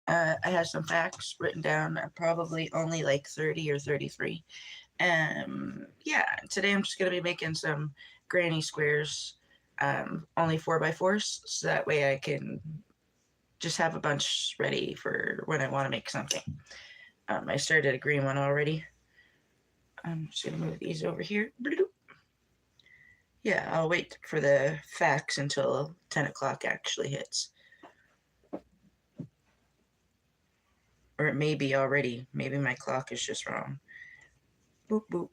I have some facts written down, probably only like 30 or 33. Yeah, today I'm just going to be making some granny squares, only 4x4s, so that way I can just have a bunch ready for when I want to make something. I started a green one already. I'm just going to move these over here. Yeah, I'll wait for the facts until 10 o'clock actually hits. Or it may be already. Maybe my clock is just wrong. Boop, boop.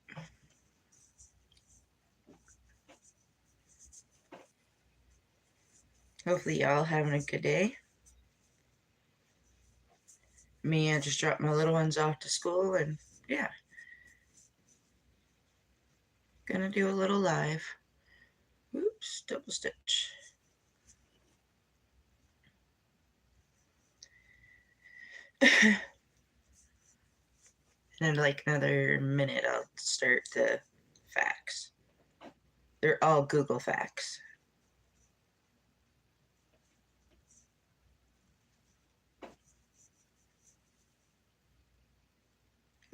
Hopefully y'all having a good day. Me, I just dropped my little ones off to school and yeah, gonna do a little live. Oops, double stitch. And in like another minute, I'll start the facts. They're all Google facts.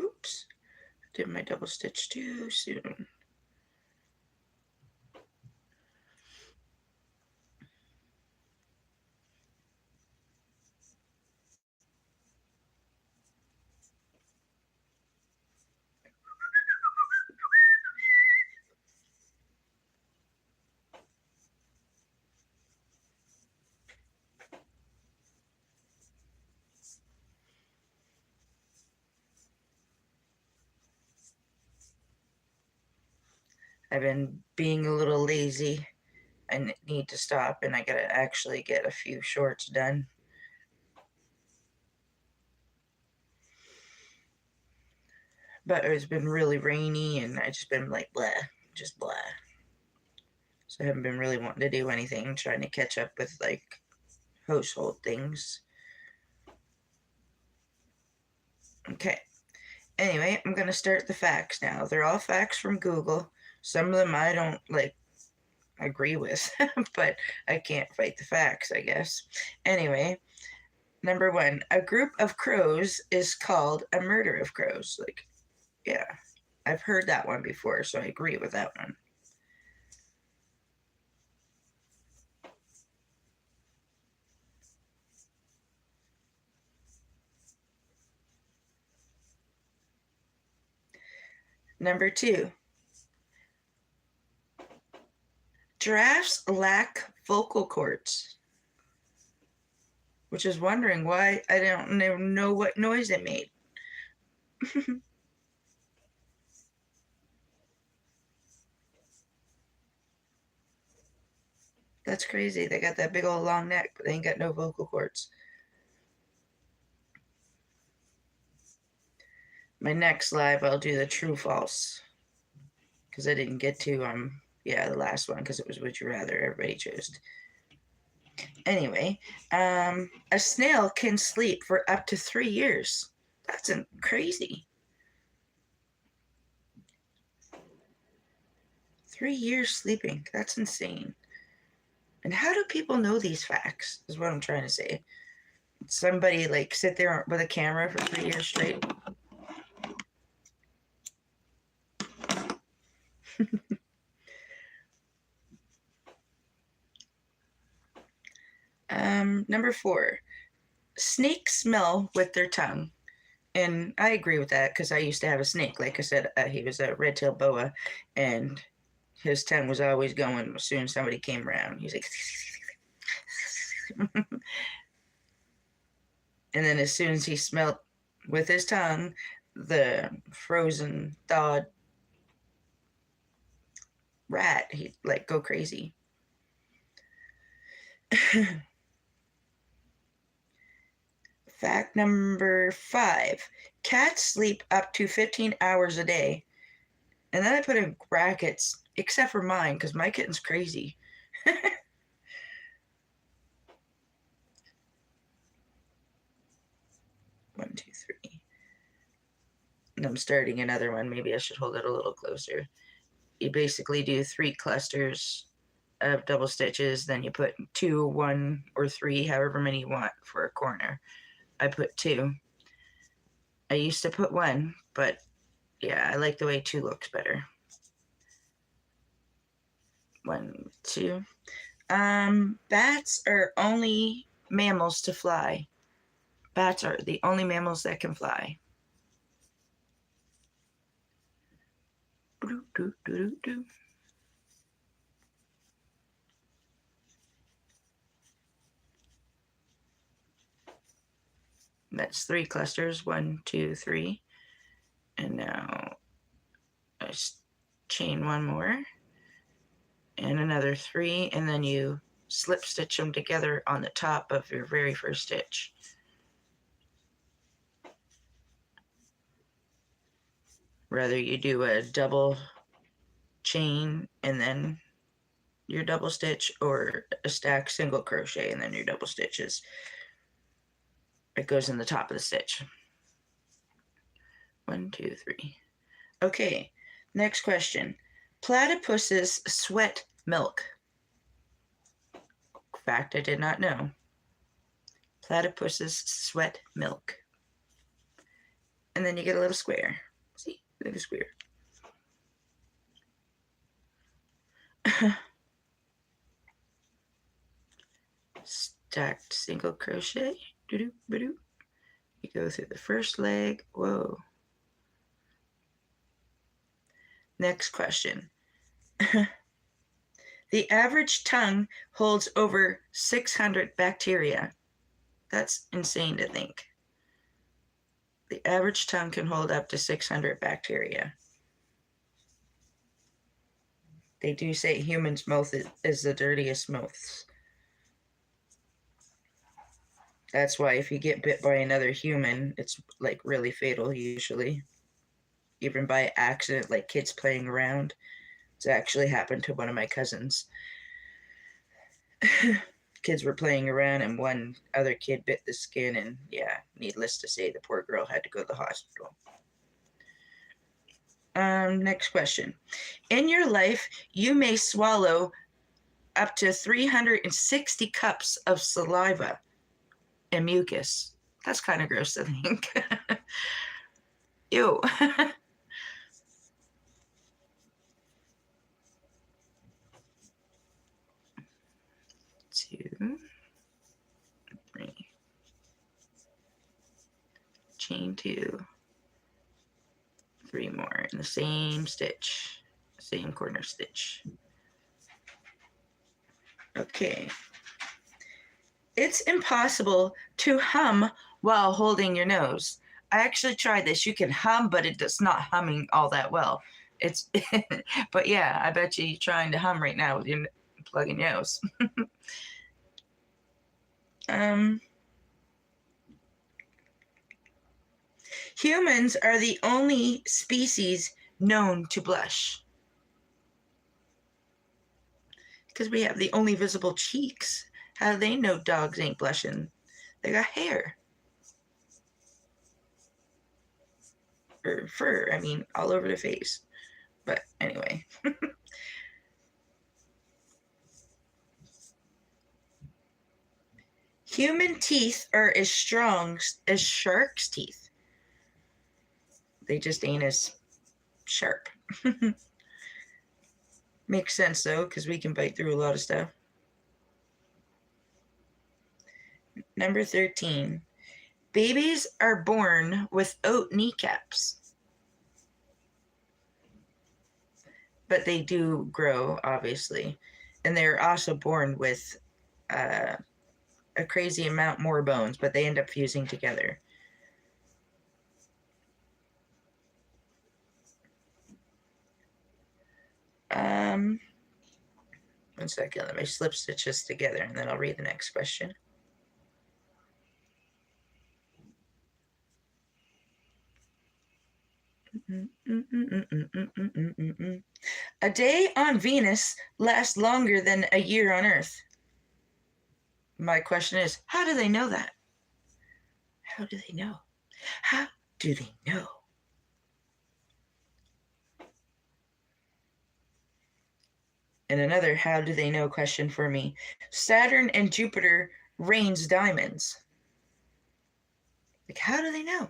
Oops, did my double stitch too soon. I've been being a little lazy. I need to stop and I gotta actually get a few shorts done. But it's been really rainy and I just been like blah, just blah. So I haven't been really wanting to do anything, trying to catch up with like household things. Okay. Anyway, I'm gonna start the facts now. They're all facts from Google. Some of them I don't like agree with, but I can't fight the facts, I guess. Anyway, number one, a group of crows is called a murder of crows. Like, yeah, I've heard that one before, so I agree with that one. Number two, giraffes lack vocal cords, which is wondering why I don't know what noise it made. That's crazy. They got that big old long neck, but they ain't got no vocal cords. My next live, I'll do the true false because I didn't get to the last one because it was would you rather. Everybody chose. Anyway, a snail can sleep for up to 3 years. That's crazy. 3 years sleeping. That's insane. And how do people know these facts? Is what I'm trying to say. Somebody like sit there with a camera for 3 years straight. Number four, snakes smell with their tongue. And I agree with that because I used to have a snake. Like I said, he was a red-tailed boa, and his tongue was always going as soon as somebody came around. He's like, and then as soon as he smelled with his tongue the frozen thawed rat, he'd like go crazy. Fact number five, cats sleep up to 15 hours a day. And then I put in brackets, except for mine, because my kitten's crazy. 1, 2, 3. And I'm starting another one. Maybe I should hold it a little closer. You basically do 3 clusters of double stitches, then you put 2, 1, or 3, however many you want for a corner. I put 2. I used to put 1, but yeah, I like the way 2 looks better. 1, 2. Bats are only mammals to fly. Bats are the only mammals that can fly. That's 3 clusters. 1, 2, 3. And now I chain 1 more and another 3, and then you slip stitch them together on the top of your very first stitch. Whether you do a double chain and then your double stitch, or a stack single crochet and then your double stitches, it goes in the top of the stitch. 1, 2, 3. Okay, next question. Platypuses sweat milk. Fact I did not know. Platypuses sweat milk. And then you get a little square. See, little square. Stacked single crochet. Doo-doo, ba-doo. You go through the first leg. Whoa. Next question. The average tongue holds over 600 bacteria. That's insane to think. The average tongue can hold up to 600 bacteria. They do say humans' mouth is the dirtiest mouths. That's why if you get bit by another human, it's like really fatal usually. Even by accident, like kids playing around. It's actually happened to one of my cousins. Kids were playing around and one other kid bit the skin, and yeah, needless to say, the poor girl had to go to the hospital. Next question. In your life, you may swallow up to 360 cups of saliva and mucus. That's kind of gross to think. Ew. 2, 3. Chain 2. 3 more in the same stitch, same corner stitch. Okay. It's impossible to hum while holding your nose. I actually tried this. You can hum, but it's not humming all that well. It's, but yeah, I bet you're trying to hum right now with your plugging your nose. Humans are the only species known to blush. Because we have the only visible cheeks. How do they know dogs ain't blushing? They got hair. Or fur, I mean, all over the face. But anyway. Human teeth are as strong as shark's teeth. They just ain't as sharp. Makes sense though, because we can bite through a lot of stuff. Number 13. Babies are born without kneecaps. But they do grow, obviously. And they're also born with a crazy amount more bones, but they end up fusing together. One second, let me slip stitch this together and then I'll read the next question. A day on Venus lasts longer than a year on Earth. My question is, how do they know that? How do they know? How do they know? And another how do they know question for me. Saturn and Jupiter rains diamonds. Like, how do they know?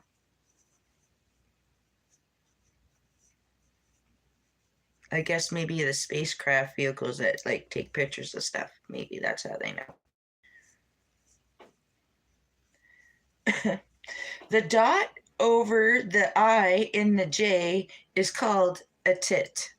I guess maybe the spacecraft vehicles that like take pictures of stuff. Maybe that's how they know. The dot over the I in the J is called a tit.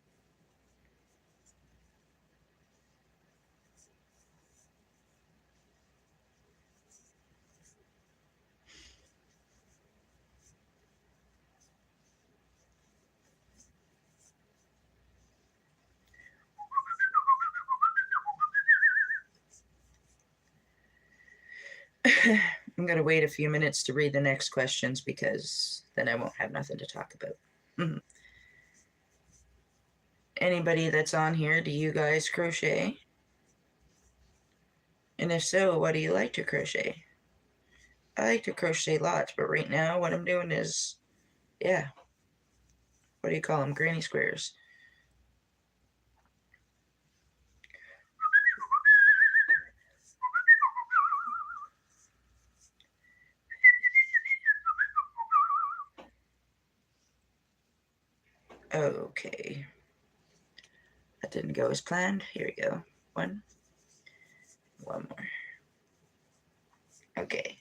I'm going to wait a few minutes to read the next questions because then I won't have nothing to talk about. Anybody that's on here, do you guys crochet? And if so, what do you like to crochet? I like to crochet lots, but right now what I'm doing is, yeah, what do you call them? Granny squares. Okay. That didn't go as planned. Here we go. One more. Okay.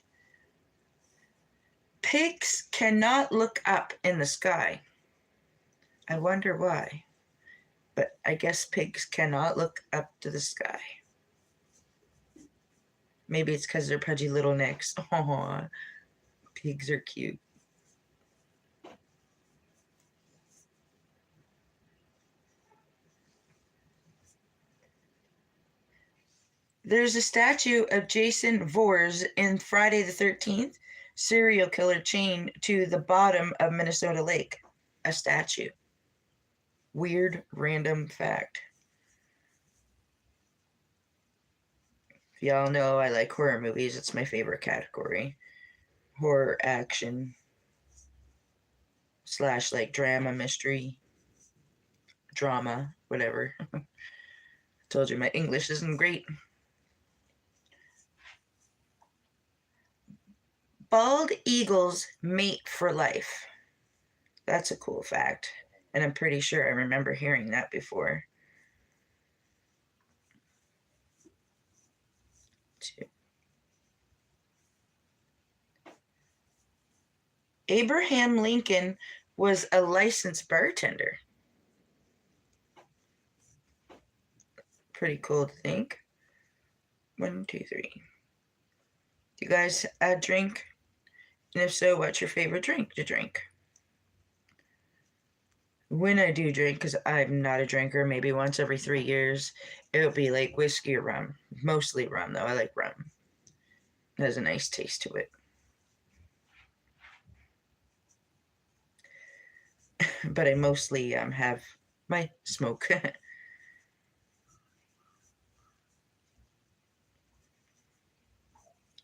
Pigs cannot look up in the sky. I wonder why. But I guess pigs cannot look up to the sky. Maybe it's because they're pudgy little necks. Aww. Pigs are cute. There's a statue of Jason Voorhees in Friday the 13th serial killer chained to the bottom of Minnesota Lake. A statue. Weird random fact. If y'all know I like horror movies, it's my favorite category. Horror, action, / like drama, mystery, drama, whatever. Told you my English isn't great. Bald eagles mate for life. That's a cool fact. And I'm pretty sure I remember hearing that before. Abraham Lincoln was a licensed bartender. Pretty cool to think. 1, 2, 3. Do you guys drink? And if so, what's your favorite drink to drink? When I do drink, because I'm not a drinker, maybe once every 3 years, it'll be like whiskey or rum. Mostly rum, though. I like rum. It has a nice taste to it. But I mostly have my smoke.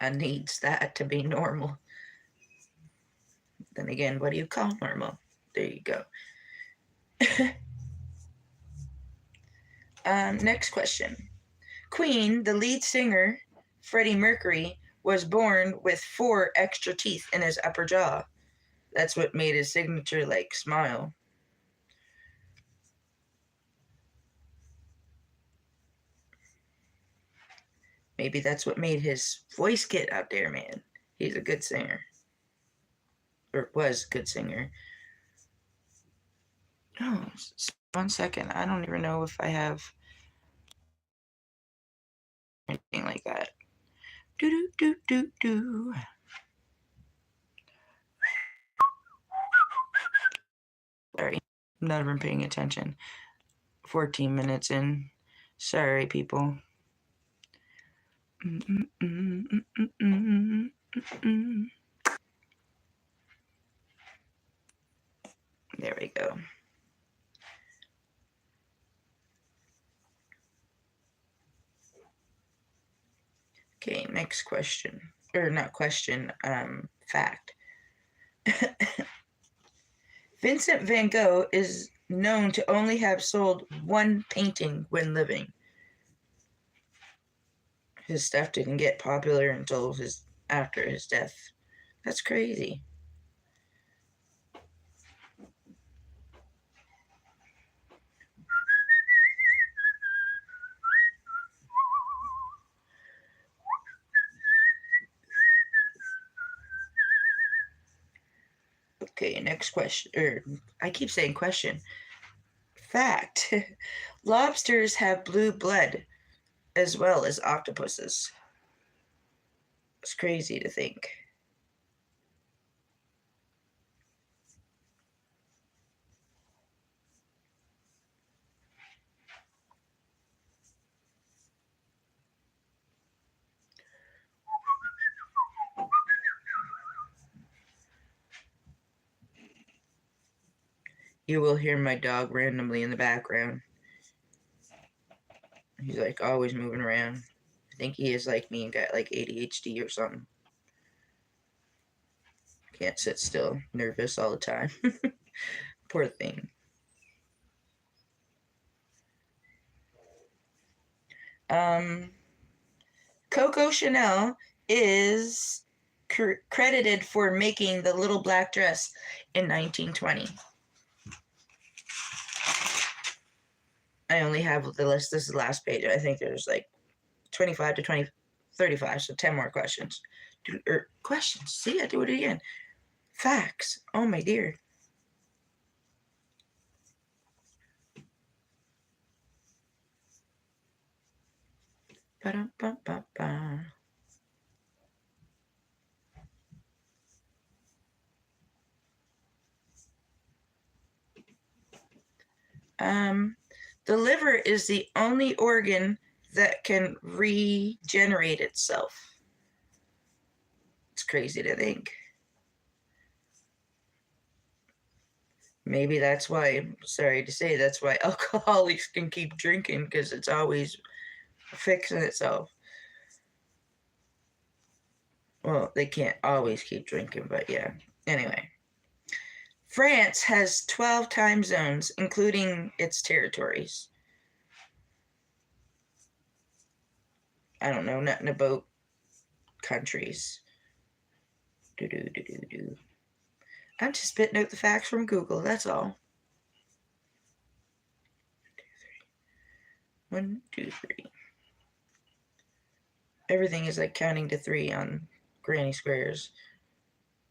I needs that to be normal. Then again, what do you call normal? There you go. Next question. Queen, the lead singer, Freddie Mercury, was born with 4 extra teeth in his upper jaw. That's what made his signature like smile. Maybe that's what made his voice get out there, man. He's a good singer. Or was a good singer. Oh, 1 second. I don't even know if I have anything like that. Do do do do do. Sorry, I'm not even paying attention. 14 minutes in. Sorry, people. There we go. Okay, next question. Or not question, fact. Vincent van Gogh is known to only have sold 1 painting when living. His stuff didn't get popular until after his death. That's crazy. Okay, next question. I keep saying question. Fact. Lobsters have blue blood as well as octopuses. It's crazy to think. You will hear my dog randomly in the background. He's like always moving around. I think he is like me and got like ADHD or something. Can't sit still. Nervous all the time. Poor thing. Um, Coco Chanel is credited for making the little black dress in 1920. I only have the list. This is the last page. I think there's like 25 to 35, so 10 more questions. Questions. See, I do it again. Facts. Oh, my dear. Ba-dum-bum-bum-bum. The liver is the only organ that can regenerate itself. It's crazy to think. Maybe that's why, sorry to say, that's why alcoholics can keep drinking, because it's always fixing itself. Well, they can't always keep drinking, but yeah. Anyway. France has 12 time zones, including its territories. I don't know nothing about countries. Do. I'm just spitting out the facts from Google, that's all. 1, 2, 3. Everything is like counting to 3 on granny squares.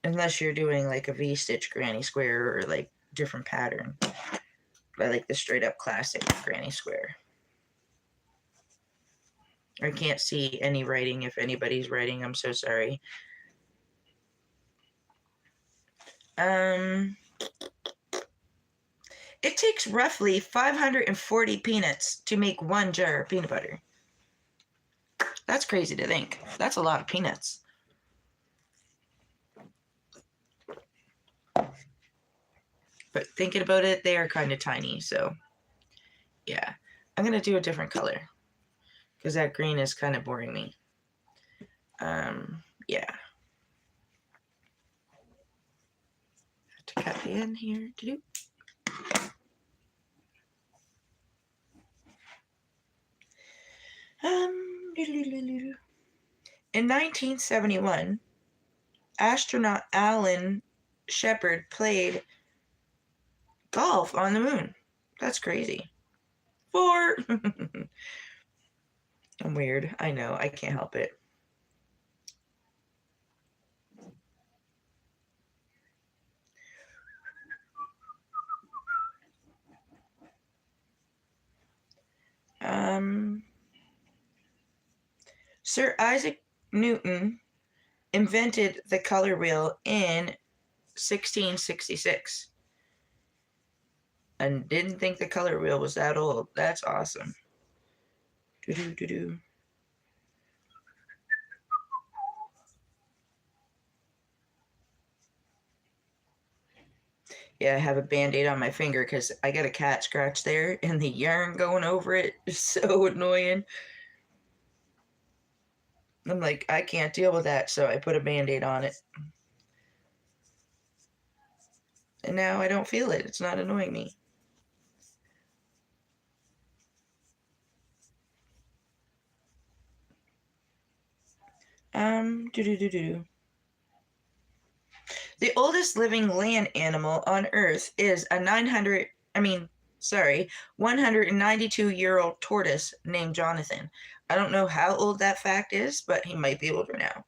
Unless you're doing like a V-stitch granny square or like different pattern. I like the straight up classic granny square. I can't see any writing. If anybody's writing, I'm so sorry. It takes roughly 540 peanuts to make 1 jar of peanut butter. That's crazy to think. That's a lot of peanuts. But thinking about it, they are kind of tiny, so yeah. I'm going to do a different color because that green is kind of boring me. Yeah. Have to cut the end here. In 1971, astronaut Alan Shepard played golf on the moon. That's crazy. 4. I'm weird. I know. I can't help it. Sir Isaac Newton invented the color wheel in 1666. And didn't think the color wheel was that old. That's awesome. Do-do-do-do. Yeah, I have a band-aid on my finger because I got a cat scratch there and the yarn going over it is so annoying. I'm like, I can't deal with that, so I put a band-aid on it. And now I don't feel it. It's not annoying me. Do-do-do-do. The oldest living land animal on Earth is a 192-year-old tortoise named Jonathan. I don't know how old that fact is, but he might be older now.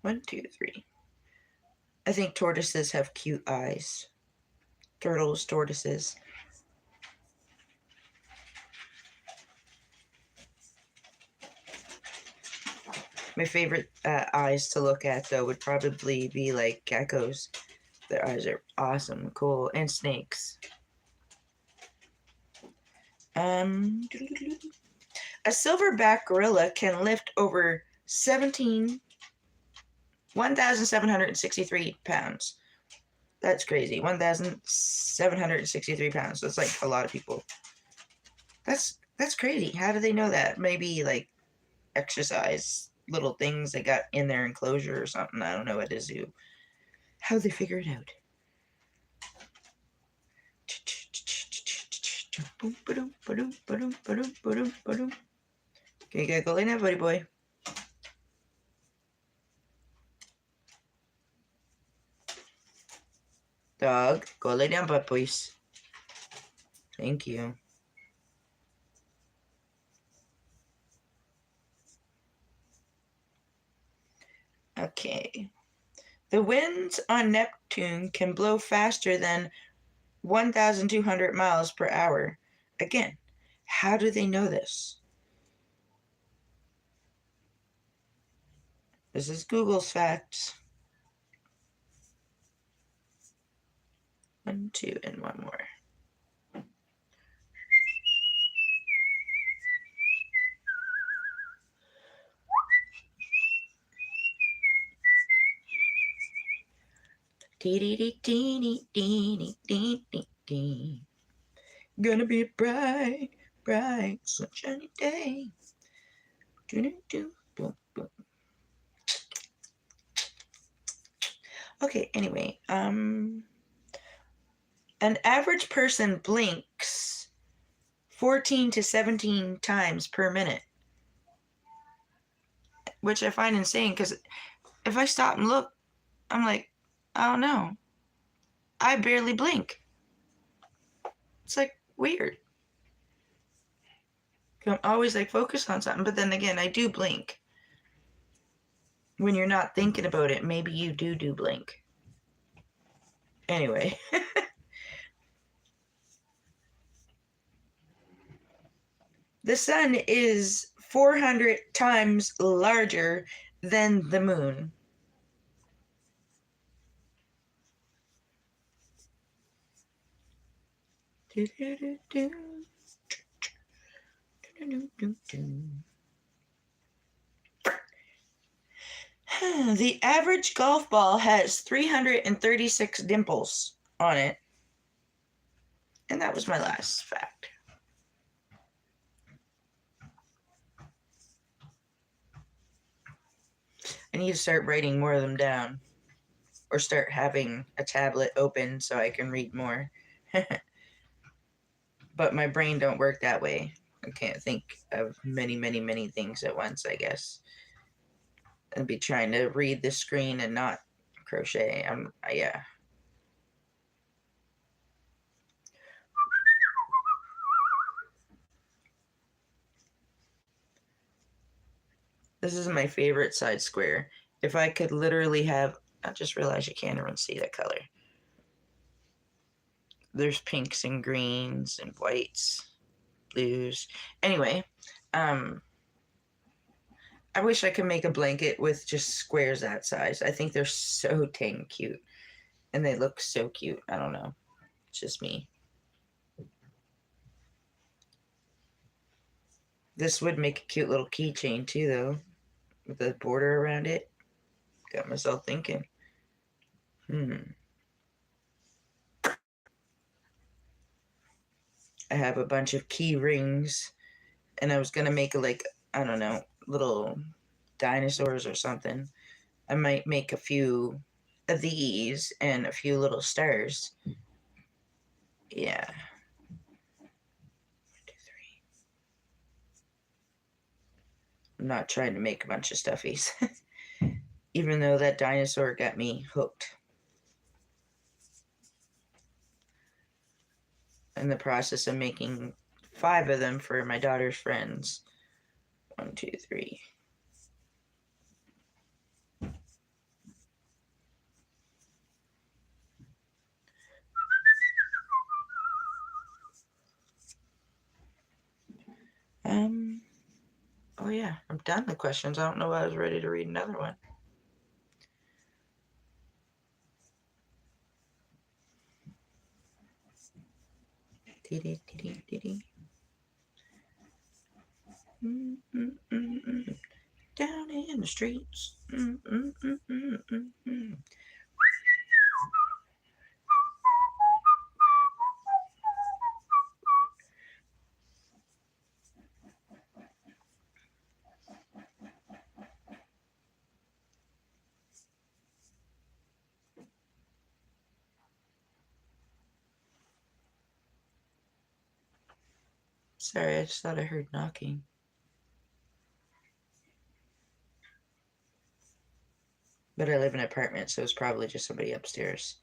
1, 2, 3. I think tortoises have cute eyes. Turtles, tortoises. My favorite eyes to look at, though, would probably be like geckos. Their eyes are awesome, cool, and snakes. A silverback gorilla can lift over 1,763 pounds. That's crazy. 1,763 pounds. That's like a lot of people. That's crazy. How do they know that? Maybe like exercise little things they got in their enclosure or something. I don't know at a zoo. How they figure it out. Okay, you gotta go lay down, buddy boy. Dog, go lay down, bud, please. Thank you. Okay. The winds on Neptune can blow faster than 1,200 miles per hour. Again, how do they know this? This is Google's facts. 1, 2, and one more. Gonna be a bright, bright, sunshiny day. Okay, anyway, an average person blinks 14 to 17 times per minute, which I find insane because if I stop and look, I'm like, I don't know. I barely blink. It's like weird. I'm always like focused on something, but then again, I do blink. When you're not thinking about it, maybe you do blink. Anyway. The sun is 400 times larger than the moon. The average golf ball has 336 dimples on it. And that was my last fact. I need to start writing more of them down. Or start having a tablet open so I can read more. But my brain don't work that way. I can't think of many things at once, I guess. I'd be trying to read the screen and not crochet. Yeah. This is my favorite side square. If I could literally have, I just realized you can't even see the color. There's pinks and greens and whites, blues. Anyway, I wish I could make a blanket with just squares that size. I think they're so dang cute. And they look so cute. I don't know. It's just me. This would make a cute little keychain too, though. With the border around it. Got myself thinking. I have a bunch of key rings. And I was going to make like, I don't know, little dinosaurs or something. I might make a few of these and a few little stars. Yeah. 1, 2, I'm not trying to make a bunch of stuffies. Even though that dinosaur got me hooked. In the process of making 5 of them for my daughter's friends. 1, 2, 3. Oh yeah, I'm done with questions. I don't know why I was ready to read another one. Down in the streets. Sorry, I just thought I heard knocking. But I live in an apartment, so it's probably just somebody upstairs.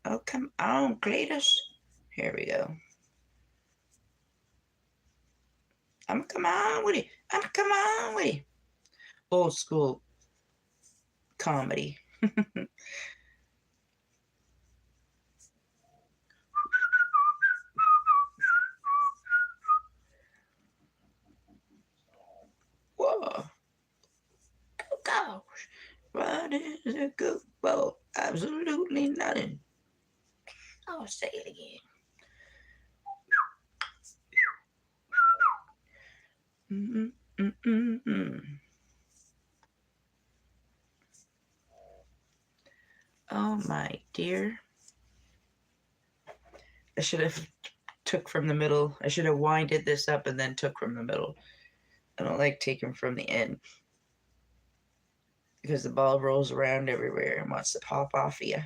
Oh, come on, Cletus. Here we go. I'm come on with it. I'm come on with it. Old school comedy. Whoa. Oh gosh. What is a good ball? Absolutely nothing. I'll say it again. Oh my dear. I should have took from the middle. I should have winded this up and then took from the middle. I don't like taking from the end because the ball rolls around everywhere and wants to pop off of you.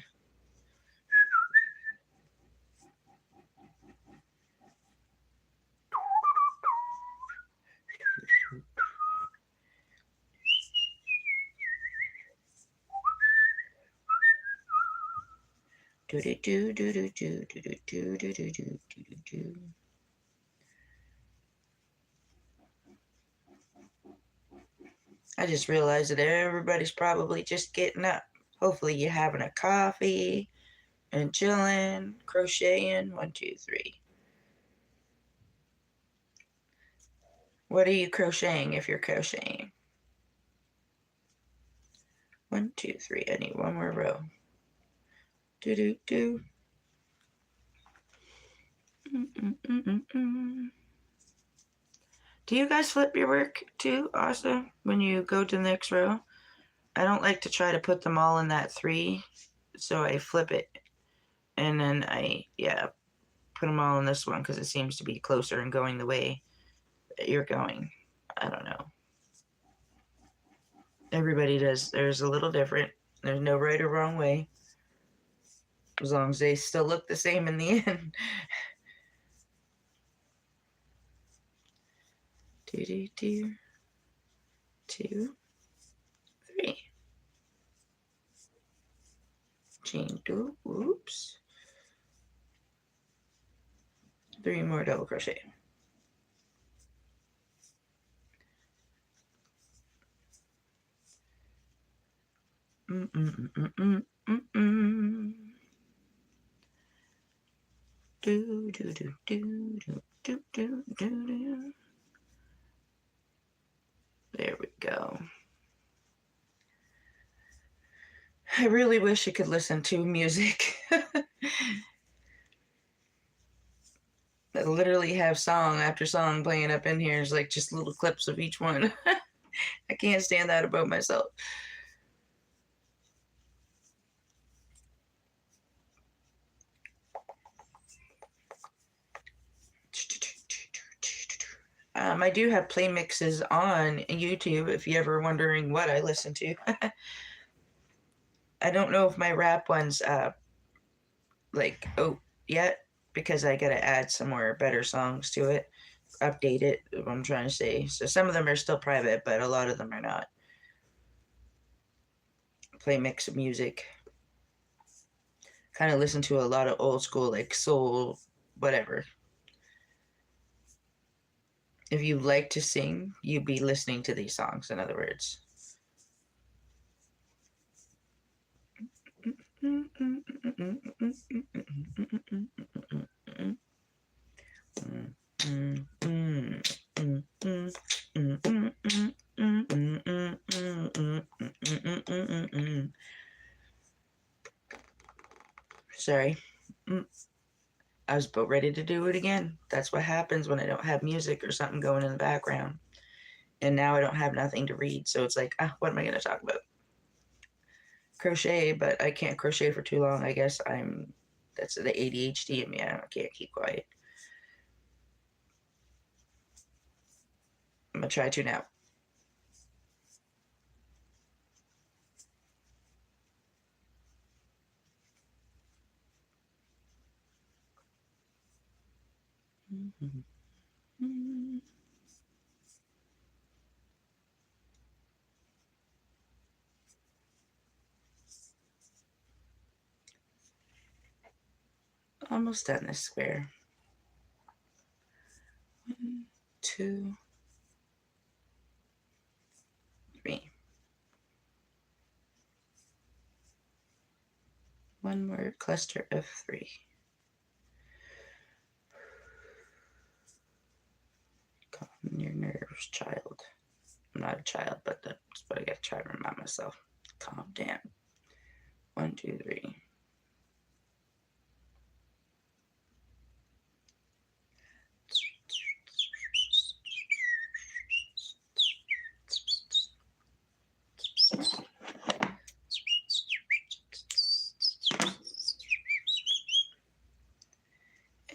Do do do do do do do do do do do do do. I just realized that everybody's probably just getting up. Hopefully, you're having a coffee and chilling, crocheting. 1, 2, 3. What are you crocheting if you're crocheting? 1, 2, 3. I need one more row. Do do do. Do you guys flip your work too, also, when you go to the next row? I don't like to try to put them all in that 3, so I flip it. And then I, put them all in this one because it seems to be closer and going the way that you're going. I don't know. Everybody does. There's a little different. There's no right or wrong way. As long as they still look the same in the end. Do, do, do. 2, 3. Chain 2. Oops. 3 more double crochet. Do, do, do, do, do, do, do, do. There we go. I really wish I could listen to music. I literally have song after song playing up in here. It's like just little clips of each one. I can't stand that about myself. I do have play mixes on YouTube if you're ever wondering what I listen to. I don't know if my rap ones, yet because I gotta add some more better songs to it, update it. What I'm trying to say. So some of them are still private, but a lot of them are not. Play mix of music. Kind of listen to a lot of old school like soul, whatever. If you like to sing, you'd be listening to these songs. In other words. Sorry. I was about ready to do it again. That's what happens when I don't have music or something going in the background. And now I don't have nothing to read. So it's like, what am I going to talk about? Crochet, but I can't crochet for too long. I guess that's the ADHD in me. I can't keep quiet. I'm going to try to now. Almost done this square. 1, 2, 3. One more cluster of 3. Calm your nerves, child. I'm not a child, but that's what I gotta try to remind myself. Calm down. 1, 2, 3.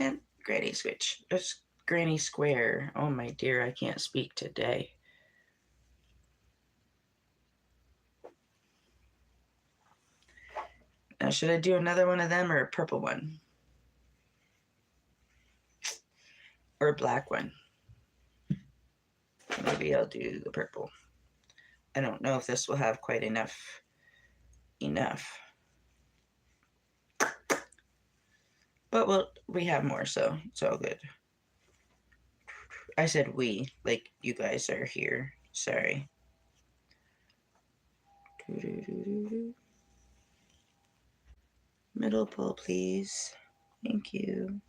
And granny switch. It's granny square. Oh my dear, I can't speak today. Now, should I do another one of them or a purple one? Or a black one? Maybe I'll do the purple. I don't know if this will have quite enough. But we have more, so it's all good. I said we, like you guys are here. Sorry. Middle pull, please. Thank you.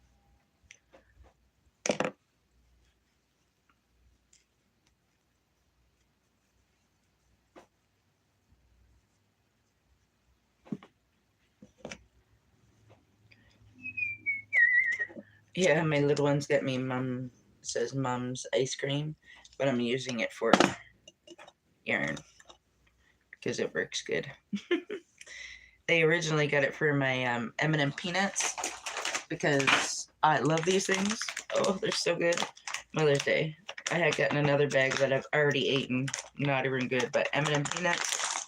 Yeah, my little ones get me says Mom's ice cream, but I'm using it for yarn because it works good. They originally got it for my M&M peanuts because I love these things. Oh, they're so good. Mother's Day. I had gotten another bag that I've already eaten. Not even good, but M&M peanuts.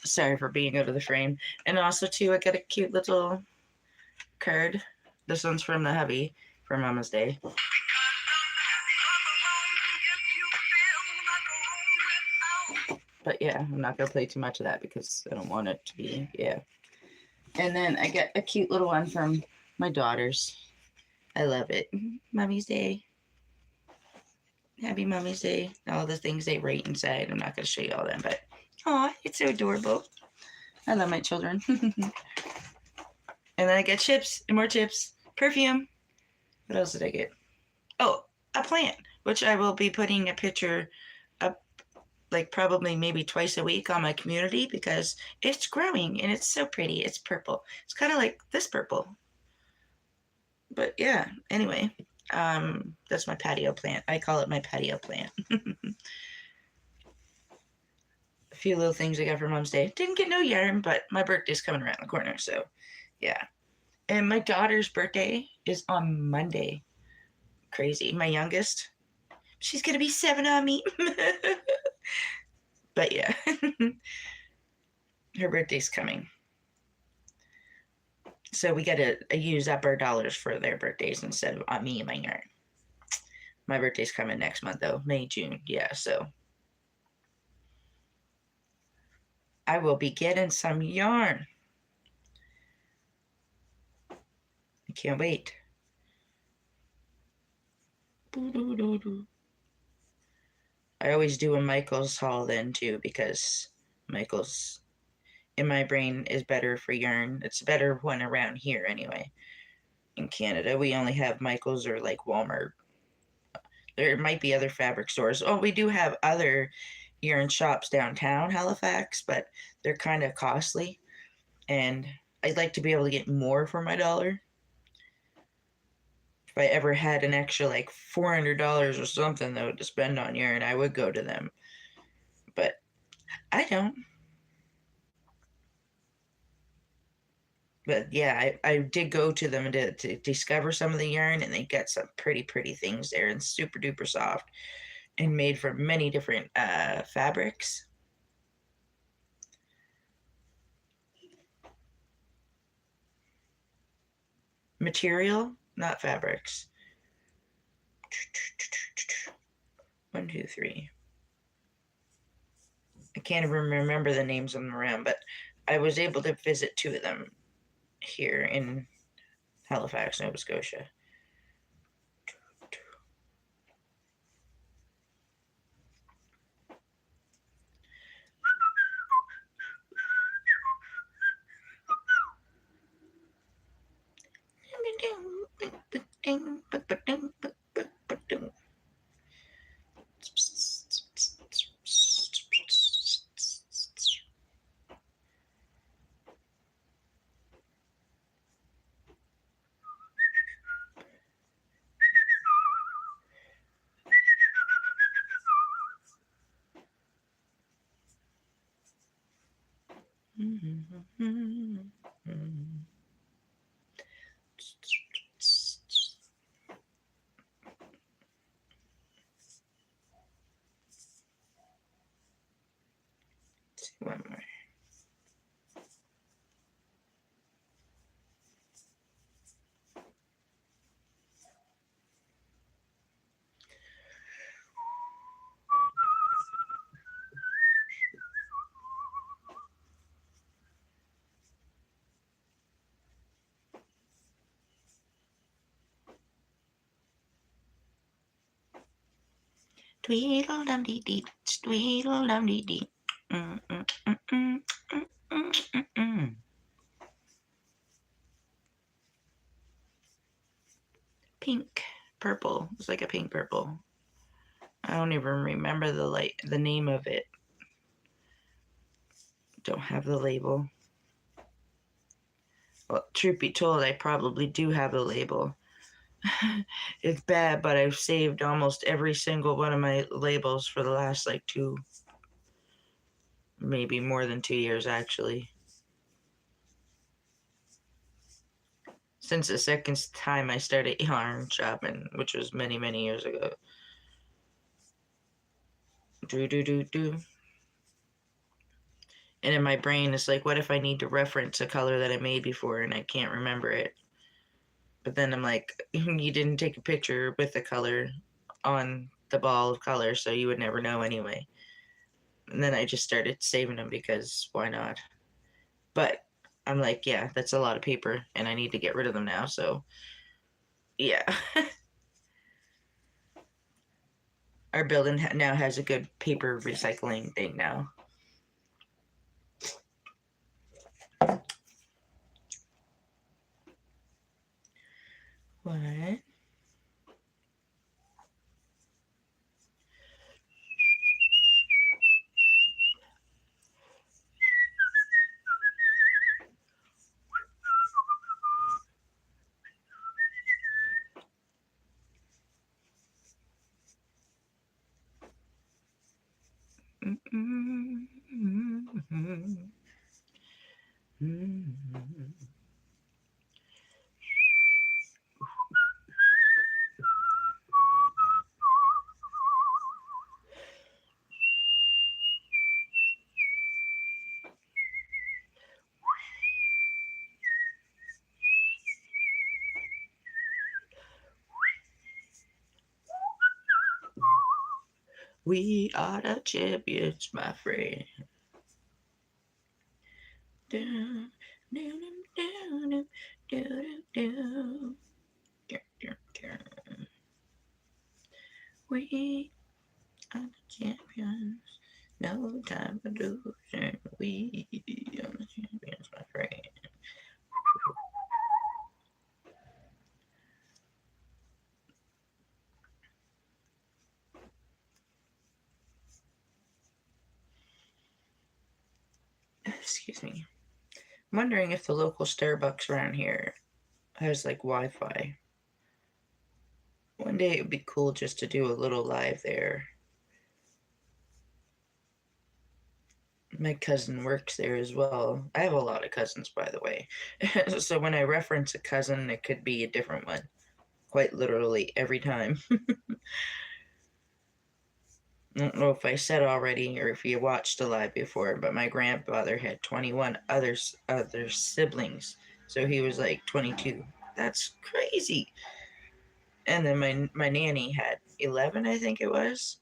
Sorry for being out of the frame. And also, too, I got a cute little card. This one's from the hubby for Mama's Day. But yeah, I'm not going to play too much of that because I don't want it to be, yeah. And then I got a cute little one from my daughters. I love it. Mommy's Day. Happy Mommy's Day. All the things they write inside. I'm not going to show you all them, but aw, it's so adorable. I love my children. And then I get chips and more chips. Perfume. What else did I get? Oh, a plant, which I will be putting a picture up like probably maybe twice a week on my community because it's growing and it's so pretty. It's purple. It's kind of like this purple. But yeah, anyway, that's my patio plant. I call it my patio plant. A few little things I got for Mom's Day. Didn't get no yarn, but my birthday's coming around the corner, so yeah. And my daughter's birthday is on Monday. Crazy. My youngest. She's gonna be 7 on me. But yeah. Her birthday's coming. So we got to use up our dollars for their birthdays instead of me and my yarn. My birthday's coming next month though, May, June. Yeah, so I will be getting some yarn. I can't wait. I always do a Michael's haul then too because Michael's in my brain is better for yarn. It's better when around here anyway. In Canada, we only have Michael's or like Walmart. There might be other fabric stores. Oh, we do have other yarn shops downtown Halifax, but they're kind of costly. And I'd like to be able to get more for my dollar. If I ever had an extra like $400 or something though to spend on yarn, I would go to them. But I don't. But yeah, I did go to them to discover some of the yarn, and they got some pretty things there, and super duper soft, and made from many different fabrics. Material, not fabrics. 1, 2, 3. I can't even remember the names of them around, but I was able to visit 2 of them here in Halifax, Nova Scotia. One more. Tweedle dum dee dee, tweedle dum dee dee. Pink, purple. It's like a pink purple. I don't even remember the name of it. Don't have the label. Well, truth be told, I probably do have the label. It's bad, but I've saved almost every single one of my labels for the last like 2, maybe more than 2 years actually. Since the second time I started yarn shopping, which was many years ago. Do. And in my brain, it's like, what if I need to reference a color that I made before and I can't remember it? But then I'm like, you didn't take a picture with the color on the ball of color, so you would never know anyway. And then I just started saving them because why not? But I'm like, yeah, that's a lot of paper and I need to get rid of them now, so yeah. Our building now has a good paper recycling thing now. What? We are the champions, my friend. Down, down, down, down, down, down. We are the champions. No time for losing. We are the champions, my friend. Excuse me. I'm wondering if the local Starbucks around here has like Wi-Fi. One day it would be cool just to do a little live there. My cousin works there as well. I have a lot of cousins, by the way. So when I reference a cousin, it could be a different one. Quite literally every time. I don't know if I said already or if you watched the live before, but my grandfather had 21 other siblings. So he was like 22. That's crazy. And then my nanny had 11, I think it was.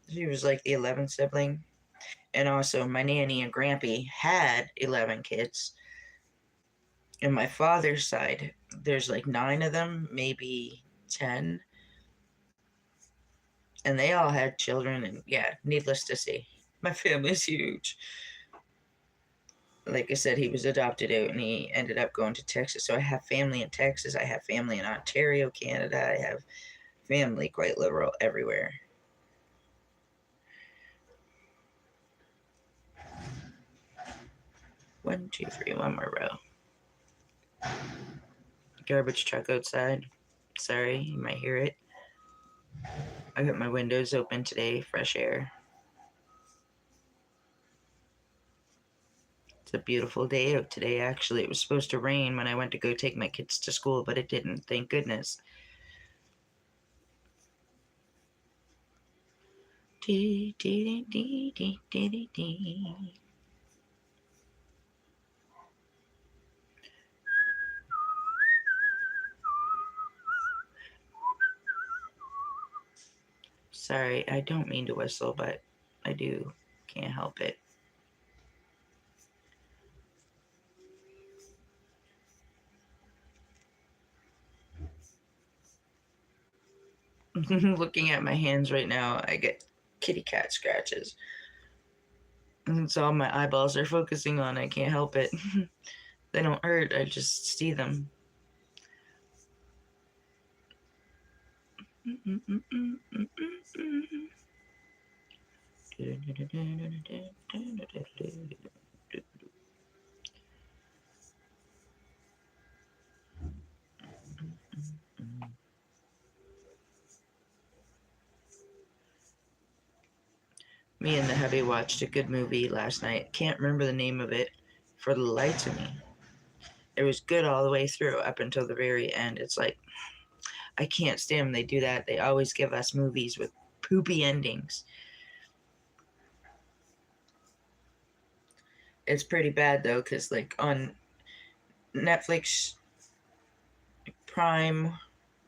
She was like the 11th sibling. And also, my nanny and grampy had 11 kids. And my father's side, there's like 9 of them, maybe 10. And they all had children. And yeah, needless to say, my family's huge. Like I said, he was adopted out and he ended up going to Texas. So I have family in Texas. I have family in Ontario, Canada. I have family quite literal everywhere. One, two, three, one more row. Garbage truck outside. Sorry, you might hear it. I got my windows open today, fresh air. It's a beautiful day out today, actually. It was supposed to rain when I went to go take my kids to school, but it didn't, thank goodness. Sorry, I don't mean to whistle, but I do. Can't help it. Looking at my hands right now, I get kitty cat scratches. And it's all my eyeballs are focusing on. I can't help it. They don't hurt, I just see them. Me and the hubby watched a good movie last night. Can't remember the name of it for the life of me. It was good all the way through up until the very end. It's like, I can't stand when they do that. They always give us movies with poopy endings. It's pretty bad though, because like on Netflix, Prime,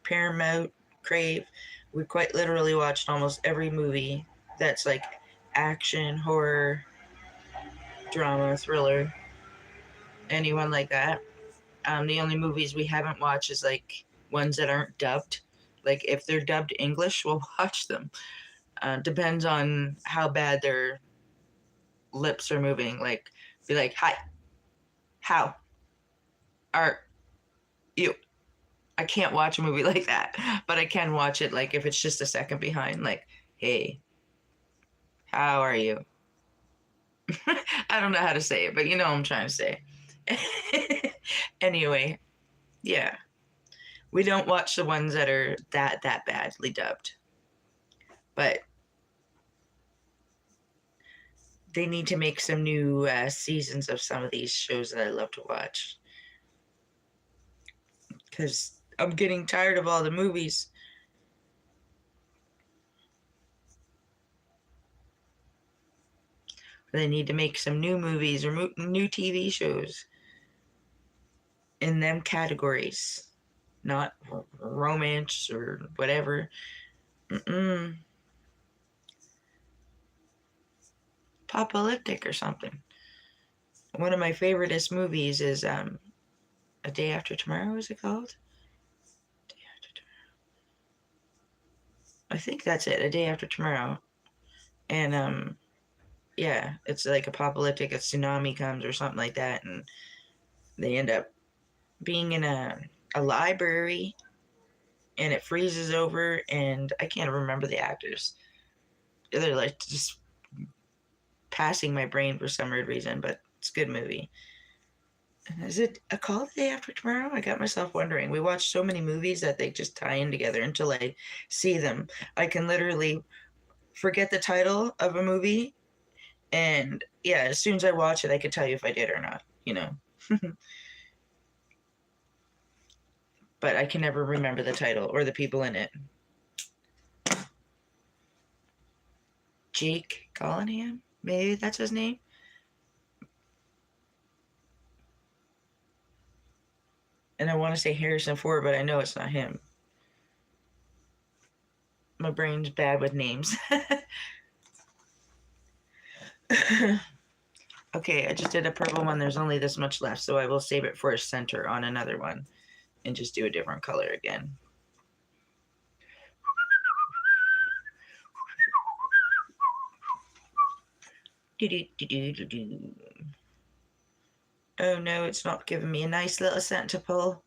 Paramount, Crave, we quite literally watched almost every movie that's like action, horror, drama, thriller, anyone like that. The only movies we haven't watched is like ones that aren't dubbed. Like if they're dubbed English, we'll watch them. Depends on how bad their lips are moving. Like be like, "Hi, how are you?" I can't watch a movie like that, but I can watch it like if it's just a second behind. Like, "Hey, how are you?" I don't know how to say it, but you know what I'm trying to say. Anyway, yeah. We don't watch the ones that are that badly dubbed. But they need to make some new seasons of some of these shows that I love to watch. Because I'm getting tired of all the movies. They need to make some new movies or new TV shows in them categories, not romance or whatever. Mm-mm. apocalyptic or something. One of my favoriteest movies is A Day After Tomorrow, is it called? Day After Tomorrow. I think that's it, A Day After Tomorrow. And yeah, it's like apocalyptic, a tsunami comes or something like that, and they end up being in a library, and it freezes over, and I can't remember the actors. They're like just passing my brain for some weird reason, but it's a good movie. Is it a call the day after tomorrow? I got myself wondering. We watch so many movies that they just tie in together until I see them. I can literally forget the title of a movie, and yeah, as soon as I watch it, I can tell you if I did or not, you know. But I can never remember the title or the people in it. Jake Gyllenhaal? Maybe that's his name? And I want to say Harrison Ford, but I know it's not him. My brain's bad with names. Okay, I just did a purple one. There's only this much left, so I will save it for a center on another one and just do a different color again. Oh no, it's not giving me a nice little center pull.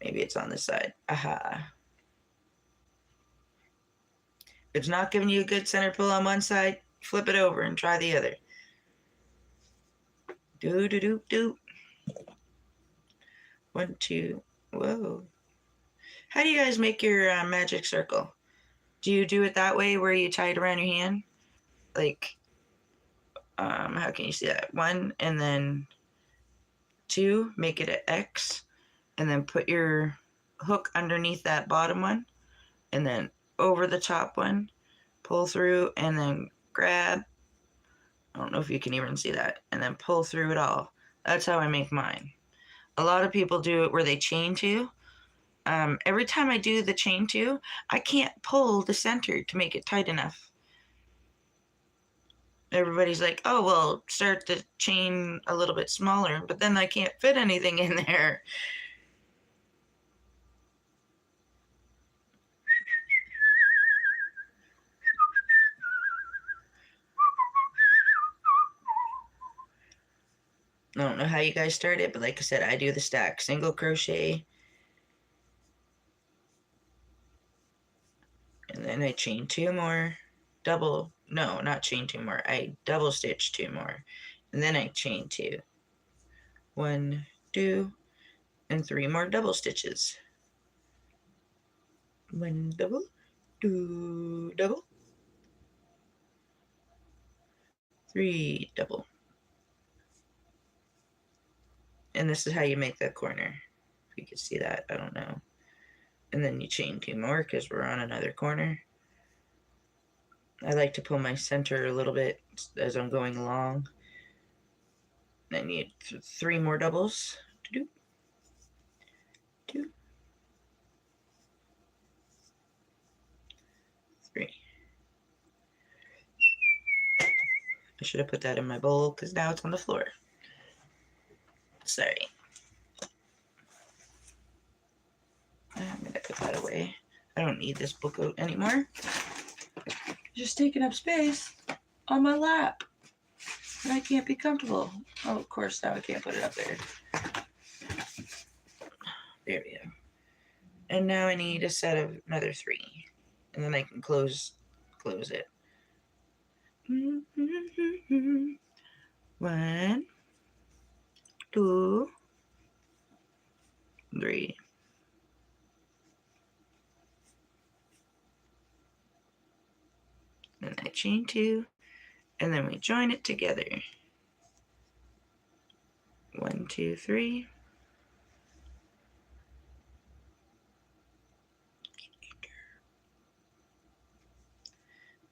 Maybe it's on this side. Aha. If it's not giving you a good center pull on one side, flip it over and try the other. Do do do do. 1, 2. Whoa. How do you guys make your magic circle? Do you do it that way where you tie it around your hand? Like, how can you see that? 1 and then 2, make it an X, and then put your hook underneath that bottom one, and then over the top one, pull through, and then grab. I don't know if you can even see that, and then pull through it all. That's how I make mine. A lot of people do it where they chain two. Every time I do the chain two, I can't pull the center to make it tight enough. Everybody's like, oh, well, start the chain a little bit smaller, but then I can't fit anything in there. I don't know how you guys start it, but like I said, I do the stack. Single crochet, and then I chain 2 more, double, no, not chain 2 more, I double stitch 2 more, and then I chain 2. 1, 2, and 3 more double stitches. 1 double, 2 double, 3 double. And this is how you make that corner. If you can see that, I don't know. And then you chain 2 more because we're on another corner. I like to pull my center a little bit as I'm going along. Then you 3 more doubles. 2, 2, 3. I should have put that in my bowl because now it's on the floor. Sorry. I'm going to put that away. I don't need this book out anymore. It's just taking up space on my lap. And I can't be comfortable. Oh, of course, now I can't put it up there. There we go. And now I need a set of another 3. And then I can close it. 1, 2, 3. And I chain 2, and then we join it together. 1, 2, 3.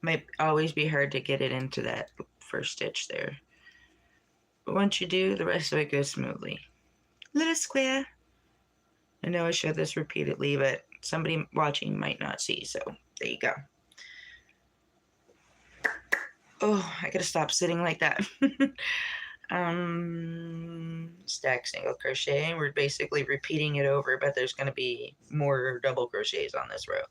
Might always be hard to get it into that first stitch there. But once you do, the rest of it goes smoothly. Little square. I know I showed this repeatedly, but somebody watching might not see, so there you go. Oh, I gotta stop sitting like that. Stack single crochet. We're basically repeating it over, but there's gonna be more double crochets on this row.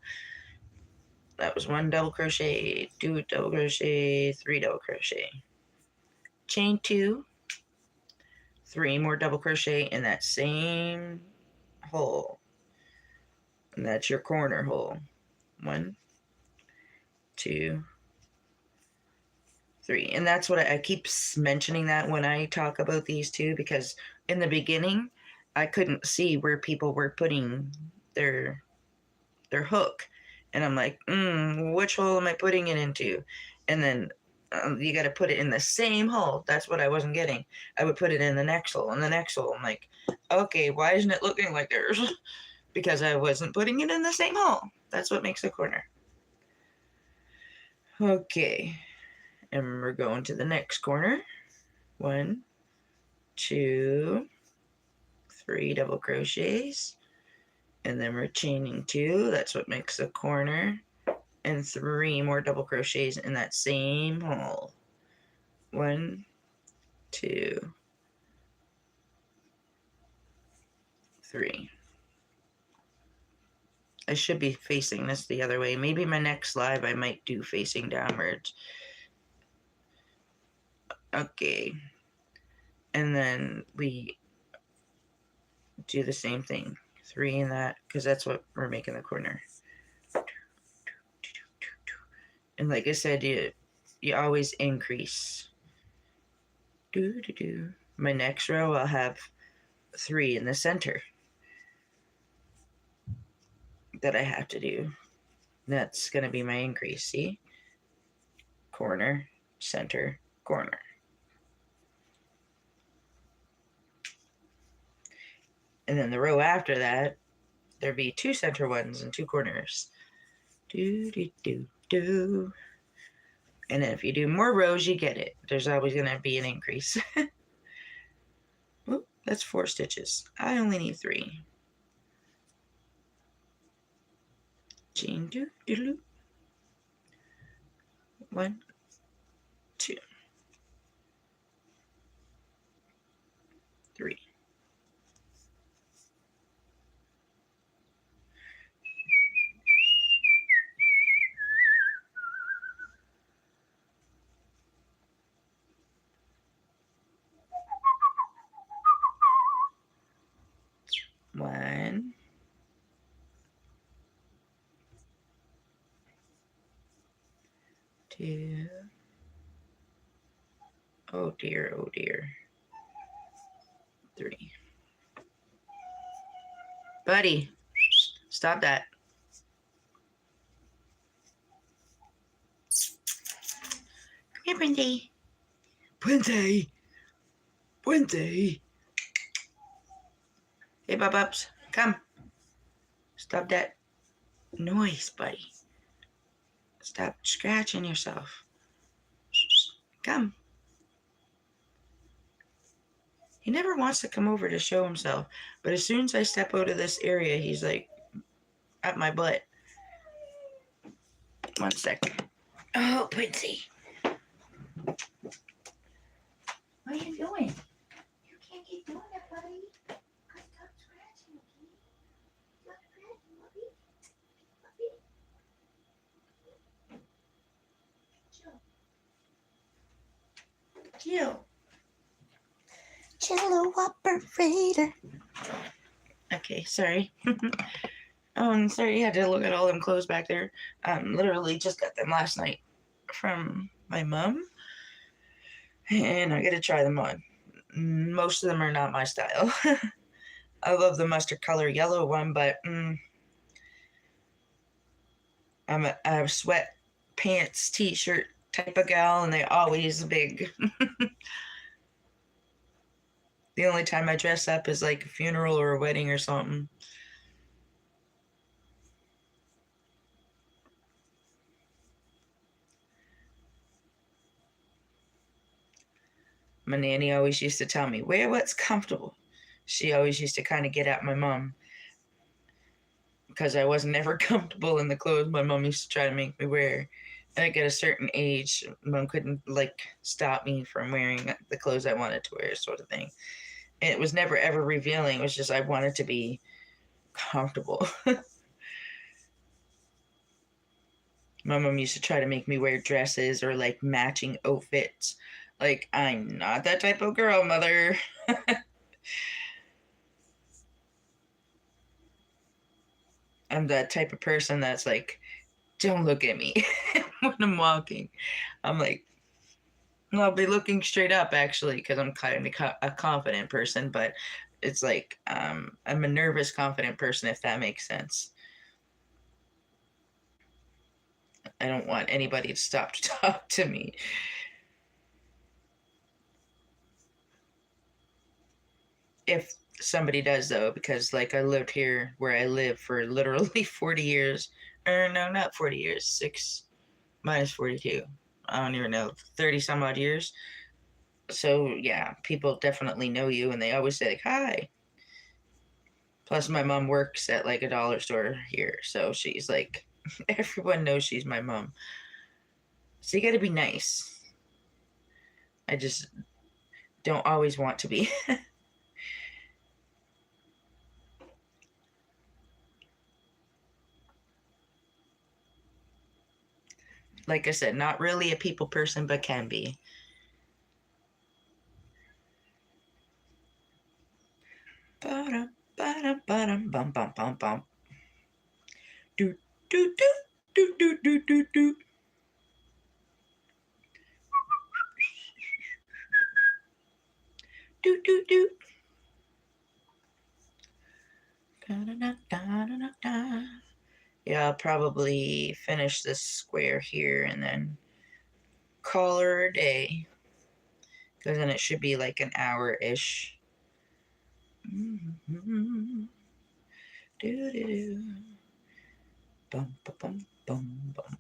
That was 1 double crochet, 2 double crochet, 3 double crochet. Chain 2, 3 more double crochet in that same hole. And that's your corner hole. 1, 2, 3. And that's what I keep mentioning that when I talk about these two, because in the beginning I couldn't see where people were putting their hook, and I'm like, which hole am I putting it into? And then you got to put it in the same hole. That's what I wasn't getting. I would put it in the next hole and the next hole. I'm like, okay, why isn't it looking like theirs? Because I wasn't putting it in the same hole. That's what makes a corner. Okay, and we're going to the next corner. 1, 2, 3 double crochets, and then we're chaining 2. That's what makes a corner. And 3 more double crochets in that same hole. 1, 2, 3. I should be facing this the other way. Maybe my next live I might do facing downwards. Okay. And then we do the same thing. 3 in that, because that's what we're making the corner. And like I said, you always increase. My next row I'll have 3 in the center that I have to do. That's going to be my increase. See? Corner, center, corner. And then the row after that, there'd be 2 center ones and 2 corners. And then if you do more rows, you get it. There's always going to be an increase. Oop, that's 4 stitches. I only need 3. Chain 1, 2, 3. One, 2. Oh dear, oh dear. 3. Buddy, stop that. Come here, Printy. Printy. Hey, Bub-Ups, come. Stop that noise, buddy. Stop scratching yourself. Come. He never wants to come over to show himself, but as soon as I step out of this area, he's like at my butt. 1 second. Oh, Quincy. What are you doing? You can't keep doing that, buddy. Stop scratching, okay? Stop scratching, puppy. Chill. Cello operator. Okay, sorry. Sorry you had to look at all them clothes back there. Literally just got them last night from my mom, and I gotta try them on. Most of them are not my style. I love the mustard color yellow one, but I'm a sweat pants t-shirt type of gal, and they always big. The only time I dress up is like a funeral or a wedding or something. My nanny always used to tell me, wear what's comfortable. She always used to kind of get at my mom because I wasn't ever comfortable in the clothes my mom used to try to make me wear. Like at a certain age, mom couldn't like stop me from wearing the clothes I wanted to wear, sort of thing. And it was never ever revealing. It was just I wanted to be comfortable. My mom used to try to make me wear dresses or like matching outfits. Like, I'm not that type of girl, mother. I'm that type of person that's like, don't look at me when I'm walking. I'm like, I'll be looking straight up actually, because I'm kind of a confident person, but it's like, I'm a nervous, confident person, if that makes sense. I don't want anybody to stop to talk to me. If somebody does, though, because like I lived here where I live for literally 40 years, or no, not 40 years, 6 minus 42. I don't even know, 30 some odd years. So yeah, people definitely know you and they always say like, hi. Plus my mom works at like a dollar store here, so she's like, everyone knows she's my mom. So you got to be nice. I just don't always want to be. Like I said, not really a people person, but can be. Ba-dum, ba-dum, ba-dum, bum, bum, bum, bum. Do, do, do, do, do, do, do, do. Do, do, do. Da, da, da, da, da, da. Yeah, I'll probably finish this square here and then call her a day. Because then it should be like an hour-ish. Mm-hmm. Do-do-do. Bum, bum, bum, bum, bum.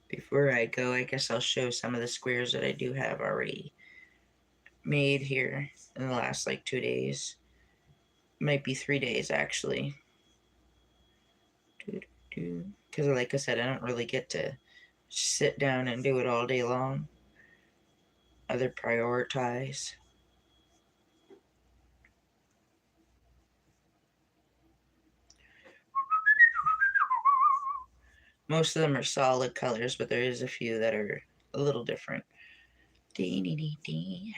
Before I go, I guess I'll show some of the squares that I do have already made here in the last like 2 days. Might be 3 days actually. Because, like I said, I don't really get to sit down and do it all day long. Other prioritize. Most of them are solid colors, but there is a few that are a little different. Dee, dee, dee, dee.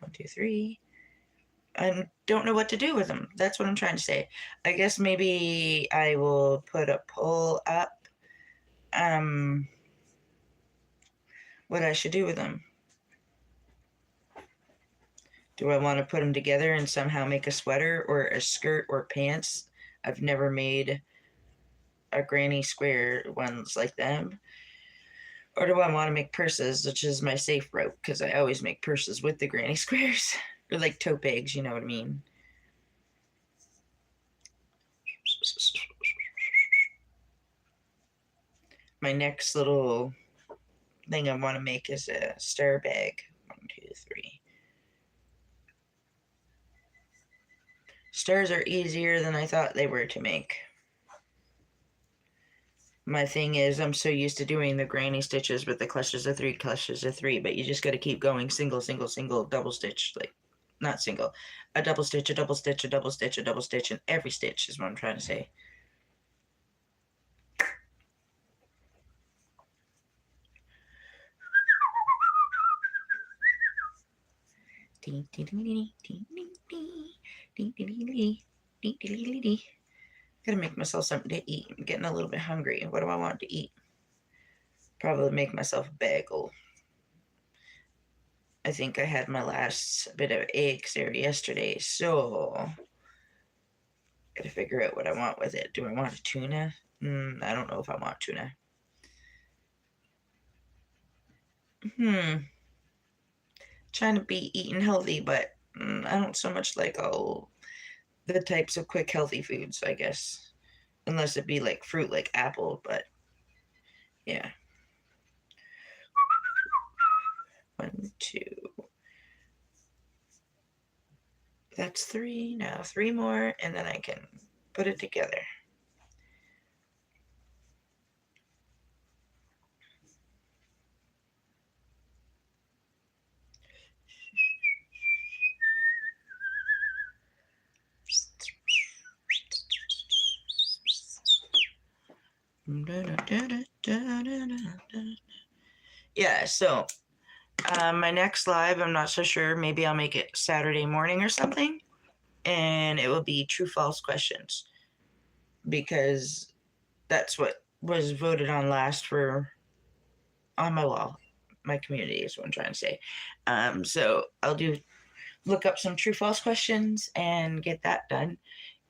1, 2, 3. I don't know what to do with them. That's what I'm trying to say. I guess maybe I will put a poll up. What I should do with them. Do I want to put them together and somehow make a sweater or a skirt or pants? I've never made a granny square ones like them. Or do I want to make purses, which is my safe route, because I always make purses with the granny squares. Or like tote bags, you know what I mean. My next little thing I want to make is a star bag. 1, 2, 3. Stars are easier than I thought they were to make. My thing is, I'm so used to doing the granny stitches with the clusters of 3, clusters of 3, but you just got to keep going single, single, single, double stitch, like not single, a double stitch, a double stitch, a double stitch, a double stitch, and every stitch is what I'm trying to say. Gotta make myself something to eat. I'm getting a little bit hungry. What do I want to eat? Probably make myself a bagel. I think I had my last bit of eggs there yesterday, so gotta figure out what I want with it. Do I want a tuna? I don't know if I want tuna. Trying to be eating healthy, but I don't so much like all the types of quick healthy foods, I guess. Unless it be like fruit like apple, but yeah. 1, 2. That's 3 now. 3 more, and then I can put it together. Yeah, so my next live, I'm not so sure. Maybe I'll make it Saturday morning or something. And it will be true false questions because that's what was voted on last for on my wall. My community is what I'm trying to say. So I'll look up some true false questions and get that done.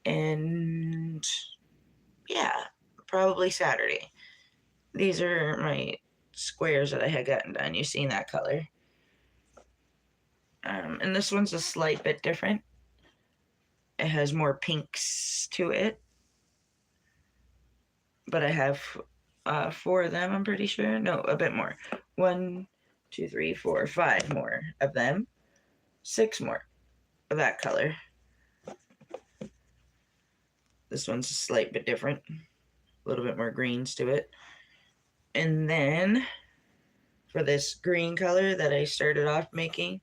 And yeah, probably Saturday. These are my squares that I had gotten done. You've seen that color. And this one's a slight bit different. It has more pinks to it. But I have 4 of them, I'm pretty sure. No, a bit more. 1, 2, 3, 4, 5 more of them. 6 more of that color. This one's a slight bit different. A little bit more greens to it. And then for this green color that I started off making,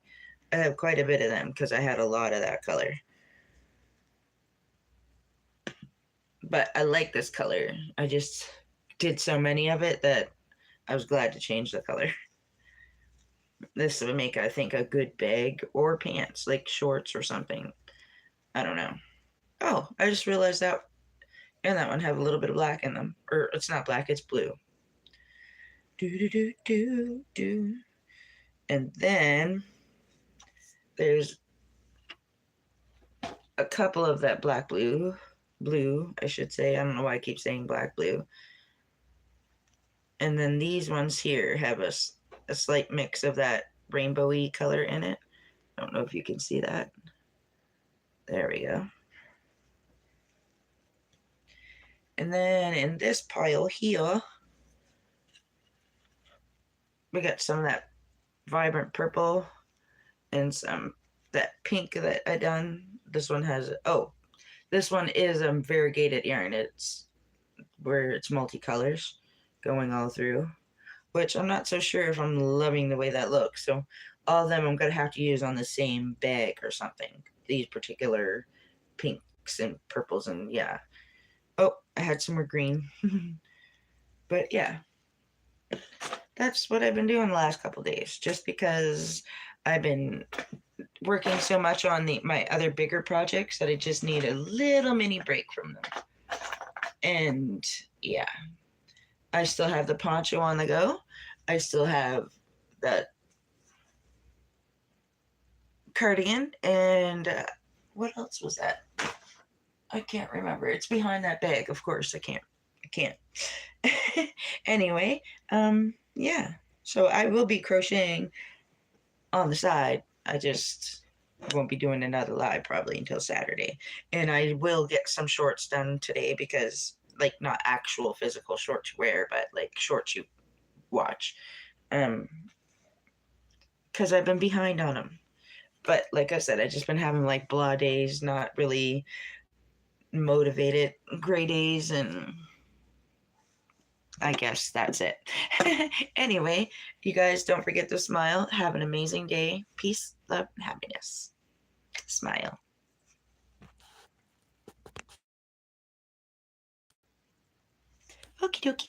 I have quite a bit of them because I had a lot of that color. But I like this color. I just did so many of it that I was glad to change the color. This would make, I think, a good bag or pants, like shorts or something. I don't know. Oh, I just realized that and that one have a little bit of black in them. Or it's not black, it's blue. Do do do do do. And then there's a couple of that blue, I should say. I don't know why I keep saying black blue. And then these ones here have a slight mix of that rainbowy color in it. I don't know if you can see that. There we go. And then in this pile here, we got some of that vibrant purple and some that pink that I done. This one has, this one is variegated yarn. It's where it's multicolors going all through, which I'm not so sure if I'm loving the way that looks. So all of them I'm going to have to use on the same bag or something. These particular pinks and purples and yeah. Oh, I had some more green. But yeah, that's what I've been doing the last couple days, just because I've been working so much on my other bigger projects that I just need a little mini break from them. And yeah, I still have the poncho on the go. I still have that cardigan and what else was that? I can't remember. It's behind that bag. Of course, I can't. Anyway, yeah. So I will be crocheting on the side. I just won't be doing another live probably until Saturday. And I will get some shorts done today because, like, not actual physical shorts you wear, but like shorts you watch. Because I've been behind on them. But like I said, I've just been having like blah days, not really motivated, gray days, and I guess that's it. Anyway, you guys don't forget to smile. Have an amazing day. Peace, love, and happiness. Smile. Okie dokie.